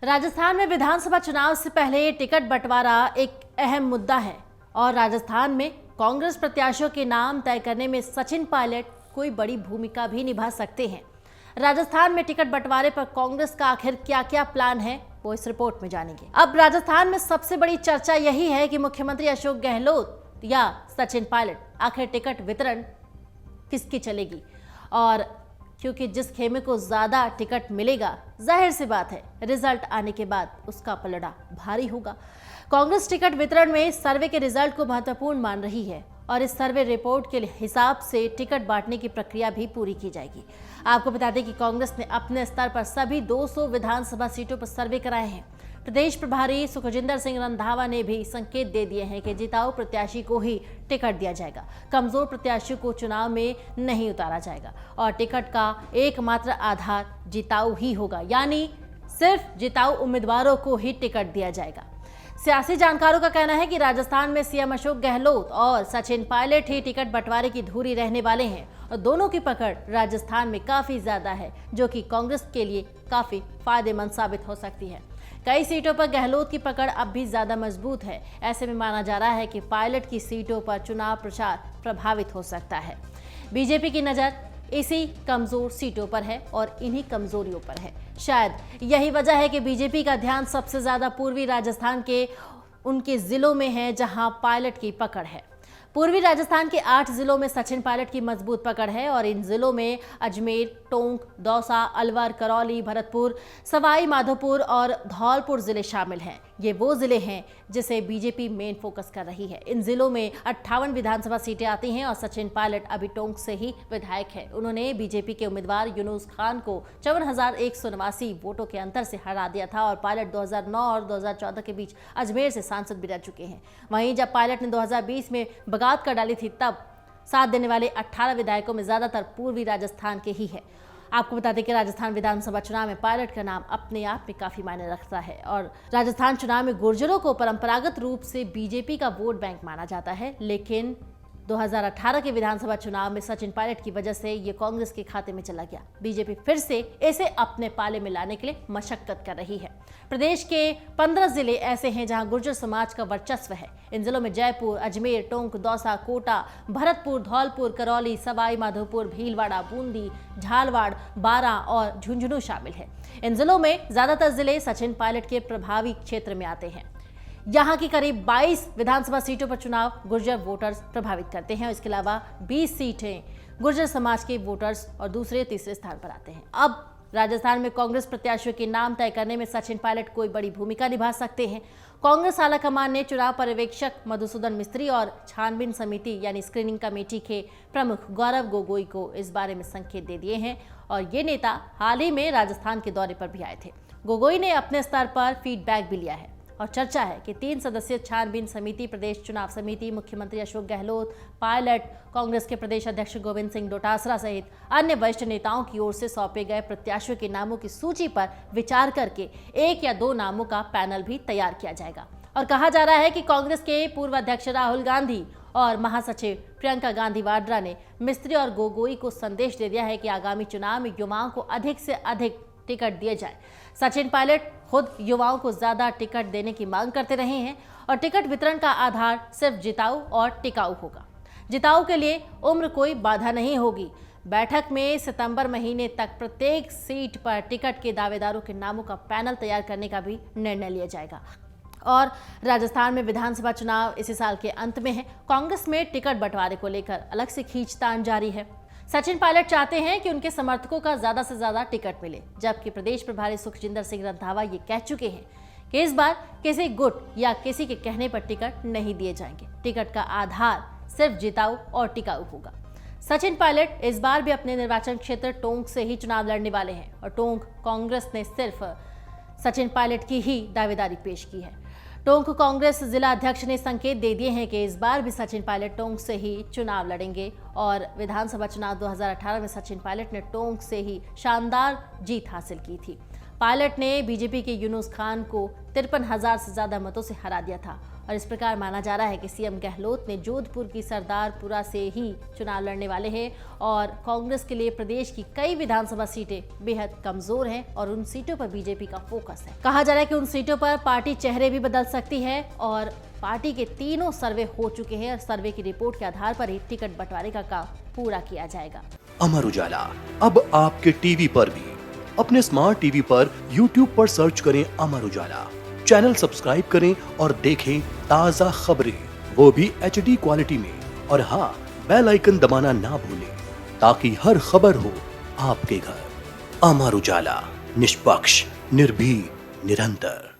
राजस्थान में विधानसभा चुनाव से पहले टिकट बंटवारा एक अहम मुद्दा है और राजस्थान में कांग्रेस प्रत्याशियों के नाम तय करने में सचिन पायलट कोई बड़ी भूमिका भी निभा सकते हैं। राजस्थान में टिकट बंटवारे पर कांग्रेस का आखिर क्या क्या प्लान है, वो इस रिपोर्ट में जानेंगे। अब राजस्थान में सबसे बड़ी चर्चा यही है कि मुख्यमंत्री अशोक गहलोत या सचिन पायलट, आखिर टिकट वितरण किसकी चलेगी। और क्योंकि जिस खेमे को ज्यादा टिकट मिलेगा, जाहिर सी बात है रिजल्ट आने के बाद उसका पलड़ा भारी होगा। कांग्रेस टिकट वितरण में सर्वे के रिजल्ट को महत्वपूर्ण मान रही है और इस सर्वे रिपोर्ट के हिसाब से टिकट बांटने की प्रक्रिया भी पूरी की जाएगी। आपको बता दें कि कांग्रेस ने अपने स्तर पर सभी 200 विधानसभा सीटों पर सर्वे कराए हैं। प्रदेश प्रभारी सुखजिंदर सिंह रंधावा ने भी संकेत दे दिए हैं कि जिताऊ प्रत्याशी को ही टिकट दिया जाएगा, कमजोर प्रत्याशियों को चुनाव में नहीं उतारा जाएगा और टिकट का एकमात्र आधार जिताऊ ही होगा, यानी सिर्फ जिताऊ उम्मीदवारों को ही टिकट दिया जाएगा। सियासी जानकारों का कहना है कि राजस्थान में सीएम अशोक गहलोत और सचिन पायलट ही टिकट बंटवारे की धुरी रहने वाले हैं और दोनों की पकड़ राजस्थान में काफी ज्यादा है, जो कि कांग्रेस के लिए काफी फायदेमंद साबित हो सकती है। कई सीटों पर गहलोत की पकड़ अब भी ज्यादा मजबूत है। ऐसे में माना जा रहा है कि पायलट की सीटों पर चुनाव प्रचार प्रभावित हो सकता है। बीजेपी की नजर इसी कमजोर सीटों पर है और इन्हीं कमजोरियों पर है। शायद यही वजह है कि बीजेपी का ध्यान सबसे ज्यादा पूर्वी राजस्थान के उनके जिलों में है जहां पायलट की पकड़ है। पूर्वी राजस्थान के 8 जिलों में सचिन पायलट की मजबूत पकड़ है और इन जिलों में अजमेर, टोंक, दौसा, अलवर, करौली, भरतपुर, सवाई माधोपुर और धौलपुर जिले शामिल हैं। ये वो जिले हैं जिसे बीजेपी मेन फोकस कर रही है। इन जिलों में 58 विधानसभा सीटें आती हैं और सचिन पायलट अभी टोंक से ही विधायक है। उन्होंने बीजेपी के उम्मीदवार यूनुस खान को 54,189 वोटों के अंतर से हरा दिया था और पायलट 2009 और 2014 के बीच अजमेर से सांसद भी रह चुके हैं। वहीं जब पायलट ने 2020 में बगावत कर डाली थी, तब साथ देने वाले 18 विधायकों में ज्यादातर पूर्वी राजस्थान के ही है। आपको बता दें कि राजस्थान विधानसभा चुनाव में पायलट का नाम अपने आप में काफी मायने रखता है और राजस्थान चुनाव में गुर्जरों को परंपरागत रूप से बीजेपी का वोट बैंक माना जाता है, लेकिन 2018 के विधानसभा चुनाव में सचिन पायलट की वजह से ये कांग्रेस के खाते में चला गया। बीजेपी फिर से इसे अपने पाले में लाने के लिए मशक्कत कर रही है। प्रदेश के 15 जिले ऐसे हैं जहां गुर्जर समाज का वर्चस्व है। इन जिलों में जयपुर, अजमेर, टोंक, दौसा, कोटा, भरतपुर, धौलपुर, करौली, सवाई माधोपुर, भीलवाड़ा, बूंदी, झालवाड़, बारां और झुंझुनू शामिल है। इन जिलों में ज्यादातर जिले सचिन पायलट के प्रभावी क्षेत्र में आते हैं। यहाँ की करीब 22 विधानसभा सीटों पर चुनाव गुर्जर वोटर्स प्रभावित करते हैं और इसके अलावा 20 सीटें गुर्जर समाज के वोटर्स और दूसरे तीसरे स्थान पर आते हैं। अब राजस्थान में कांग्रेस प्रत्याशियों के नाम तय करने में सचिन पायलट कोई बड़ी भूमिका निभा सकते हैं। कांग्रेस आलाकमान ने चुनाव पर्यवेक्षक मधुसूदन मिस्त्री और छानबीन समिति यानी स्क्रीनिंग कमेटी के प्रमुख गौरव गोगोई को इस बारे में संकेत दे दिए हैं और ये नेता हाल ही में राजस्थान के दौरे पर भी आए थे। गोगोई ने अपने स्तर पर फीडबैक भी लिया है और चर्चा है कि 3 सदस्यीय छानबीन समिति प्रदेश चुनाव समिति मुख्यमंत्री अशोक गहलोत, पायलट, कांग्रेस के प्रदेश अध्यक्ष गोविंद सिंह डोटासरा सहित अन्य वरिष्ठ नेताओं की ओर से सौंपे गए प्रत्याशियों के नामों की सूची पर विचार करके 1 या 2 नामों का पैनल भी तैयार किया जाएगा। और कहा जा रहा है कि कांग्रेस के पूर्व अध्यक्ष राहुल गांधी और महासचिव प्रियंका गांधी वाड्रा ने मिस्त्री और गोगोई को संदेश दे दिया है कि आगामी चुनाव में युवाओं को अधिक से अधिक टिकट दिए जाए। सचिन पायलट खुद युवाओं को ज्यादा टिकट देने की मांग करते रहे हैं और टिकट वितरण का आधार सिर्फ जिताऊ और टिकाऊ होगा। जिताऊ के लिए उम्र कोई बाधा नहीं होगी। बैठक में सितंबर महीने तक प्रत्येक सीट पर टिकट के दावेदारों के नामों का पैनल तैयार करने का भी निर्णय लिया जाएगा। और राजस्थान में विधानसभा चुनाव इसी साल के अंत में है। कांग्रेस में टिकट बंटवारे को लेकर अलग से खींचतान जारी है। सचिन पायलट चाहते हैं कि उनके समर्थकों का ज्यादा से ज्यादा टिकट मिले, जबकि प्रदेश प्रभारी सुखजिंदर सिंह रंधावा ये कह चुके हैं कि इस बार किसी गुट या किसी के कहने पर टिकट नहीं दिए जाएंगे। टिकट का आधार सिर्फ जिताऊ और टिकाऊ होगा। सचिन पायलट इस बार भी अपने निर्वाचन क्षेत्र टोंक से ही चुनाव लड़ने वाले हैं और टोंक कांग्रेस ने सिर्फ सचिन पायलट की ही दावेदारी पेश की है। टोंक कांग्रेस जिला अध्यक्ष ने संकेत दे दिए हैं कि इस बार भी सचिन पायलट टोंक से ही चुनाव लड़ेंगे और विधानसभा चुनाव 2018 में सचिन पायलट ने टोंक से ही शानदार जीत हासिल की थी। पायलट ने बीजेपी के यूनुस खान को 53,000 से ज्यादा मतों से हरा दिया था और इस प्रकार माना जा रहा है कि सीएम गहलोत ने जोधपुर की सरदारपुरा से ही चुनाव लड़ने वाले हैं और कांग्रेस के लिए प्रदेश की कई विधानसभा सीटें बेहद कमजोर हैं और उन सीटों पर बीजेपी का फोकस है। कहा जा रहा है कि उन सीटों पर पार्टी चेहरे भी बदल सकती है और पार्टी के तीनों सर्वे हो चुके हैं और सर्वे की रिपोर्ट के आधार पर ही टिकट बंटवारे का काम पूरा किया जाएगा। अमर उजाला अब आपके टीवी पर भी। अपने स्मार्ट टीवी पर YouTube पर सर्च करें अमर उजाला, चैनल सब्सक्राइब करें और देखें ताजा खबरें, वो भी HD क्वालिटी में। और हाँ, बेल आइकन दबाना ना भूलें ताकि हर खबर हो आपके घर। अमर उजाला, निष्पक्ष, निर्भीक, निरंतर।